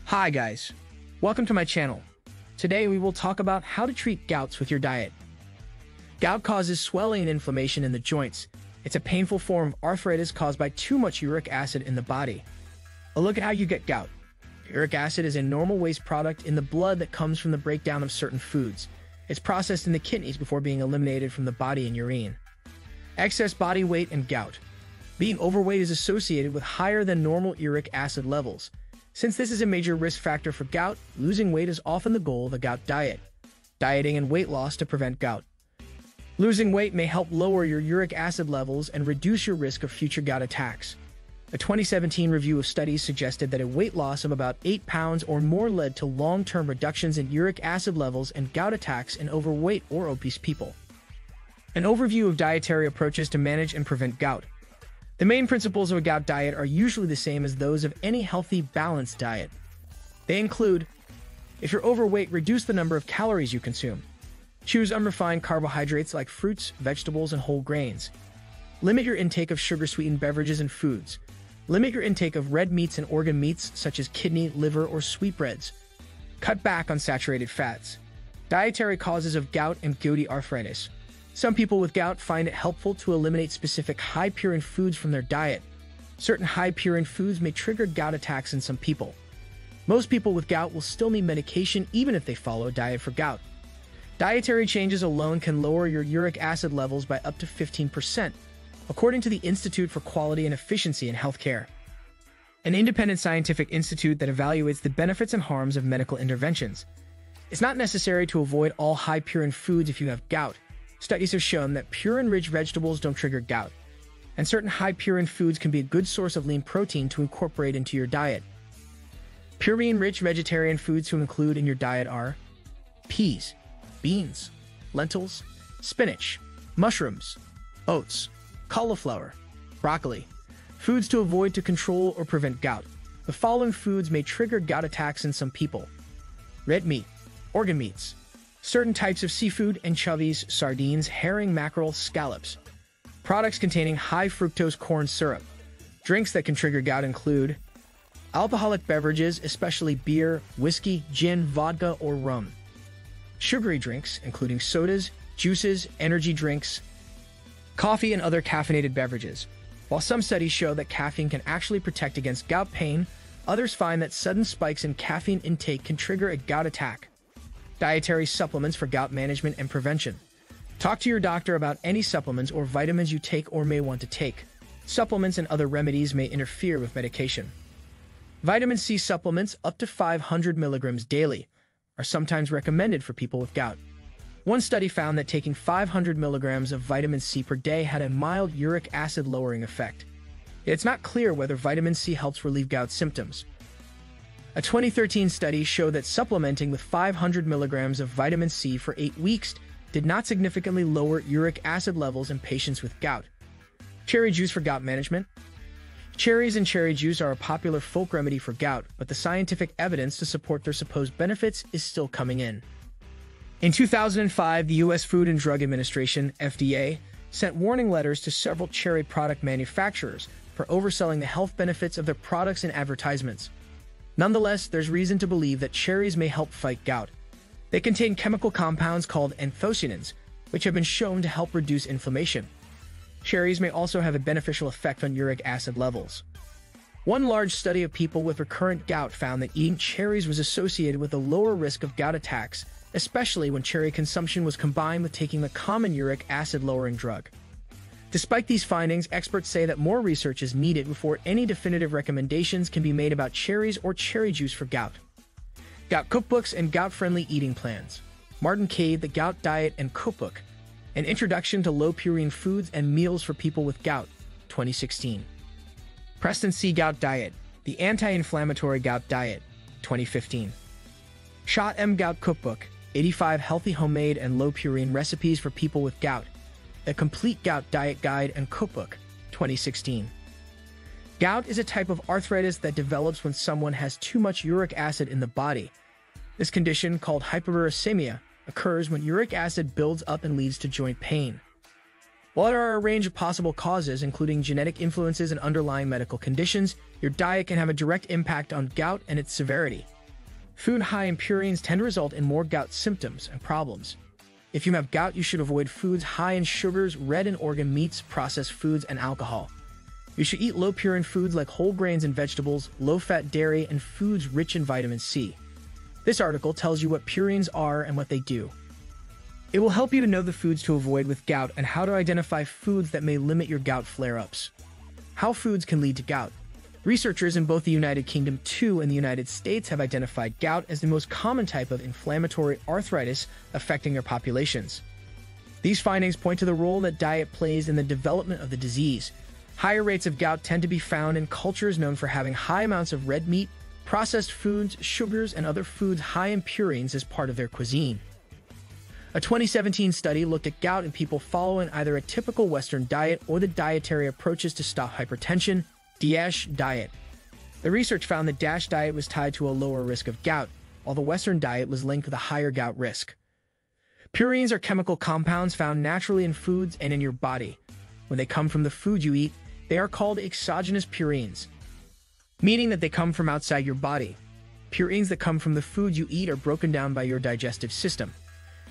Hi guys, welcome to my channel. Today we will talk about how to treat gouts with your diet. Gout causes swelling and inflammation in the joints. It's a painful form of arthritis caused by too much uric acid in the body. A look at how you get gout. Uric acid is a normal waste product in the blood that comes from the breakdown of certain foods. It's processed in the kidneys before being eliminated from the body in urine. Excess body weight and gout. Being overweight is associated with higher than normal uric acid levels. Since this is a major risk factor for gout, losing weight is often the goal of a gout diet. Dieting and weight loss to prevent gout. Losing weight may help lower your uric acid levels and reduce your risk of future gout attacks. A 2017 review of studies suggested that a weight loss of about 8 pounds or more led to long-term reductions in uric acid levels and gout attacks in overweight or obese people. An overview of dietary approaches to manage and prevent gout. The main principles of a gout diet are usually the same as those of any healthy, balanced diet. They include: if you're overweight, reduce the number of calories you consume. Choose unrefined carbohydrates like fruits, vegetables, and whole grains. Limit your intake of sugar-sweetened beverages and foods. Limit your intake of red meats and organ meats such as kidney, liver, or sweetbreads. Cut back on saturated fats. Dietary causes of gout and gouty arthritis. Some people with gout find it helpful to eliminate specific high-purine foods from their diet. Certain high-purine foods may trigger gout attacks in some people. Most people with gout will still need medication even if they follow a diet for gout. Dietary changes alone can lower your uric acid levels by up to 15%, according to the Institute for Quality and Efficiency in Healthcare, an independent scientific institute that evaluates the benefits and harms of medical interventions. It's not necessary to avoid all high-purine foods if you have gout. Studies have shown that purine-rich vegetables don't trigger gout, and certain high-purine foods can be a good source of lean protein to incorporate into your diet. Purine-rich vegetarian foods to include in your diet are peas, beans, lentils, spinach, mushrooms, oats, cauliflower, broccoli. Foods to avoid to control or prevent gout. The following foods may trigger gout attacks in some people: red meat, organ meats, certain types of seafood, anchovies, sardines, herring, mackerel, scallops. Products containing high fructose corn syrup. Drinks that can trigger gout include alcoholic beverages, especially beer, whiskey, gin, vodka, or rum. Sugary drinks, including sodas, juices, energy drinks, coffee, and other caffeinated beverages. While some studies show that caffeine can actually protect against gout pain, others find that sudden spikes in caffeine intake can trigger a gout attack. Dietary supplements for gout management and prevention. Talk to your doctor about any supplements or vitamins you take or may want to take. Supplements and other remedies may interfere with medication. Vitamin C supplements up to 500 milligrams daily are sometimes recommended for people with gout. One study found that taking 500 milligrams of vitamin C per day had a mild uric acid lowering effect. It's not clear whether vitamin C helps relieve gout symptoms. A 2013 study showed that supplementing with 500 milligrams of vitamin C for 8 weeks did not significantly lower uric acid levels in patients with gout. Cherry juice for gout management. Cherries and cherry juice are a popular folk remedy for gout, but the scientific evidence to support their supposed benefits is still coming in. In 2005, the U.S. Food and Drug Administration, FDA, sent warning letters to several cherry product manufacturers for overselling the health benefits of their products in advertisements. Nonetheless, there's reason to believe that cherries may help fight gout. They contain chemical compounds called anthocyanins, which have been shown to help reduce inflammation. Cherries may also have a beneficial effect on uric acid levels. One large study of people with recurrent gout found that eating cherries was associated with a lower risk of gout attacks, especially when cherry consumption was combined with taking the common uric acid-lowering drug. Despite these findings, experts say that more research is needed before any definitive recommendations can be made about cherries or cherry juice for gout. Gout cookbooks and gout-friendly eating plans. Martin Cade, The Gout Diet and Cookbook, An Introduction to Low-Purine Foods and Meals for People with Gout, 2016. Preston C. Gout Diet, The Anti-Inflammatory Gout Diet, 2015. Shot M. Gout Cookbook, 85 Healthy Homemade and Low-Purine Recipes for People with Gout, A Complete Gout Diet Guide and Cookbook, 2016. Gout is a type of arthritis that develops when someone has too much uric acid in the body. This condition, called hyperuricemia, occurs when uric acid builds up and leads to joint pain. While there are a range of possible causes, including genetic influences and underlying medical conditions, your diet can have a direct impact on gout and its severity. Food high in purines tend to result in more gout symptoms and problems. If you have gout, you should avoid foods high in sugars, red and organ meats, processed foods, and alcohol. You should eat low purine foods like whole grains and vegetables, low-fat dairy, and foods rich in vitamin C. This article tells you what purines are and what they do. It will help you to know the foods to avoid with gout and how to identify foods that may limit your gout flare-ups. How foods can lead to gout. Researchers in both the United Kingdom and the United States have identified gout as the most common type of inflammatory arthritis affecting their populations. These findings point to the role that diet plays in the development of the disease. Higher rates of gout tend to be found in cultures known for having high amounts of red meat, processed foods, sugars, and other foods high in purines as part of their cuisine. A 2017 study looked at gout in people following either a typical Western diet or the dietary approaches to stop hypertension, DASH diet. The research found the DASH diet was tied to a lower risk of gout, while the Western diet was linked with a higher gout risk. Purines are chemical compounds found naturally in foods and in your body. When they come from the food you eat, they are called exogenous purines, meaning that they come from outside your body. Purines that come from the food you eat are broken down by your digestive system.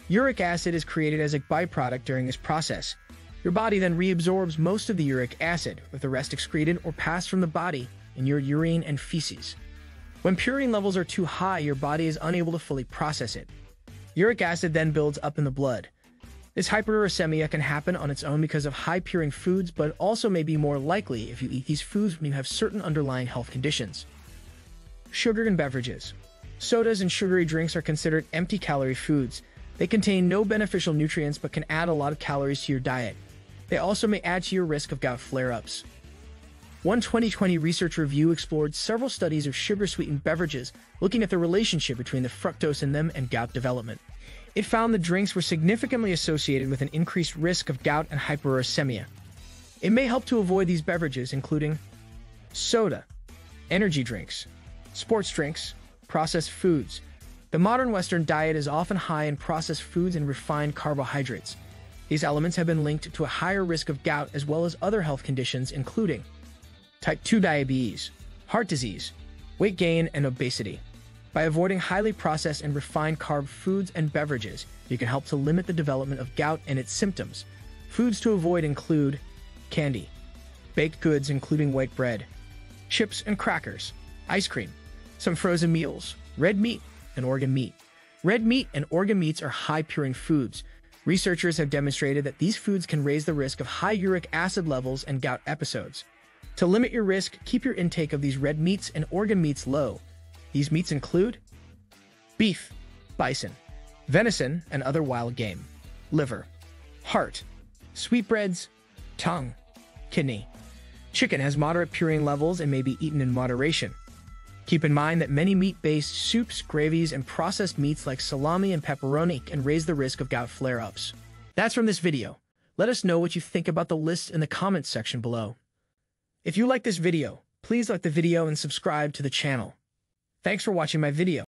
Uric acid is created as a byproduct during this process. Your body then reabsorbs most of the uric acid, with the rest excreted or passed from the body in your urine and feces. When purine levels are too high, your body is unable to fully process it. Uric acid then builds up in the blood. This hyperuricemia can happen on its own because of high purine foods, but also may be more likely if you eat these foods when you have certain underlying health conditions. Sugar and beverages. Sodas and sugary drinks are considered empty-calorie foods. They contain no beneficial nutrients but can add a lot of calories to your diet. They also may add to your risk of gout flare-ups. One 2020 research review explored several studies of sugar-sweetened beverages, looking at the relationship between the fructose in them and gout development. It found the drinks were significantly associated with an increased risk of gout and hyperuricemia. It may help to avoid these beverages, including soda, energy drinks, sports drinks, processed foods. The modern Western diet is often high in processed foods and refined carbohydrates. These elements have been linked to a higher risk of gout as well as other health conditions including type 2 diabetes, heart disease, weight gain, and obesity. By avoiding highly processed and refined carb foods and beverages, you can help to limit the development of gout and its symptoms. Foods to avoid include candy, baked goods including white bread, chips and crackers, ice cream, some frozen meals, red meat, and organ meat. Red meat and organ meats are high purine foods. Researchers have demonstrated that these foods can raise the risk of high uric acid levels and gout episodes. To limit your risk, keep your intake of these red meats and organ meats low. These meats include beef, bison, venison, and other wild game, liver, heart, sweetbreads, tongue, kidney. Chicken has moderate purine levels and may be eaten in moderation. Keep in mind that many meat-based soups, gravies, and processed meats like salami and pepperoni can raise the risk of gout flare-ups. That's from this video. Let us know what you think about the list in the comments section below. If you like this video, please like the video and subscribe to the channel. Thanks for watching my video.